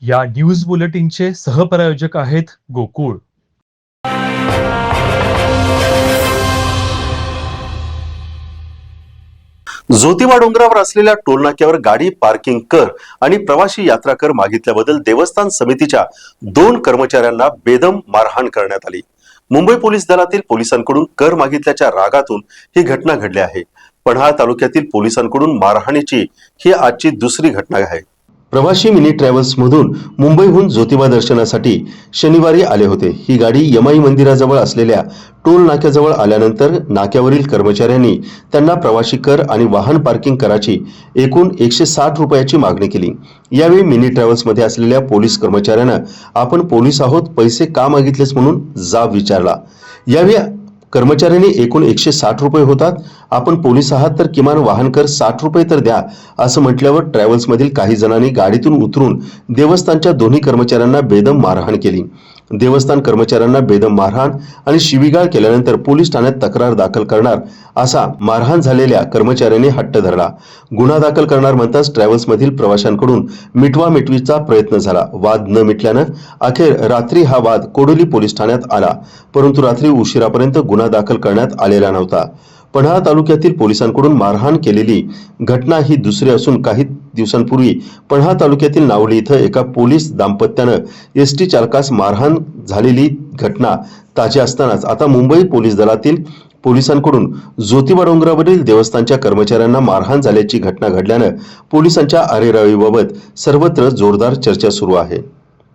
या न्यूज बुलेटिनचे सहप्रायोजक आहेत गोकुळ. ज्योतिबा डोंगरावर असलेल्या टोलनाक्यावर गाडी पार्किंग कर आणि प्रवासी यात्रा कर मागितल्याबद्दल देवस्थान समितीच्या 2 कर्मचाऱ्यांना बेदम मारहाण करण्यात आली. मुंबई पोलीस दलातील पोलिसांकडून कर मागितल्याच्या रागातून ही घटना घडली आहे. पन्हाळा तालुक्यातील पोलिसांकडून मारहाणीची ही आजची दुसरी घटना आहे. प्रवासी मिनी ट्रॅव्हल्स मधून मुंबईहून ज्योतिबा दर्शनासाठी शनिवारी आले होते. ही गाडी यमाई मंदिराजवळ असलेल्या टोल नाक्याजवळ आल्यानंतर नाक्यावरील कर्मचाऱ्यांनी त्यांना प्रवासी कर आणि वाहन पार्किंग कराची एकूण 160 रुपयाची मागणी केली. यावेळी मिनी ट्रॅव्हल्स मध्ये असलेल्या पोलीस कर्मचाऱ्यानं आपण पोलीस आहोत, पैसे का मागितलेस म्हणून जाब विचारला. यावेळी कर्मचाऱ्यांनी एकूण 160 रुपये होतात, आपण पोलीस आहात तर किमान वाहन कर 60 रुपये तर द्या असं म्हटल्यावर ट्रॅव्हल्स मधील काही जणांनी गाडीतून उतरून देवस्थानच्या दोन्ही कर्मचाऱ्यांना बेदम मारहाण केली. देवस्थान कर्मचाऱ्यांना बेदम मारहाण आणि शिवीगाळ केल्यानंतर पोलीस ठाण्यात तक्रार दाखल करणार असा मारहाण झालेल्या कर्मचाऱ्यांनी हट्ट धरला. गुन्हा दाखल करणार म्हणताच ट्रॅव्हल्स मधील प्रवाशांकडून मिटवामिटवीचा प्रयत्न झाला. वाद न मिटल्यानं अखेर रात्री हा वाद कोडोली पोलीस ठाण्यात आला, परंतु रात्री उशिरापर्यंत गुन्हा दाखल करण्यात आलेला नव्हता. पन्हाळा तालुक्यातील पोलिसांकडून मारहाण केलेली घटना ही दुसरी असून काही दिवसांपूर्वी पन्हाळा तालुक्यातील नावली इथं एका पोलीस दाम्पत्यानं एसटी चालकास मारहाण झालेली घटना ताजी असतानाच आता मुंबई पोलीस दलातील पोलिसांकडून ज्योतिबा डोंगरावरील देवस्थानच्या कर्मचाऱ्यांना मारहाण झाल्याची घटना घडल्यानं पोलिसांच्या अरेरावीबाबत सर्वत्र जोरदार चर्चा सुरू आहे.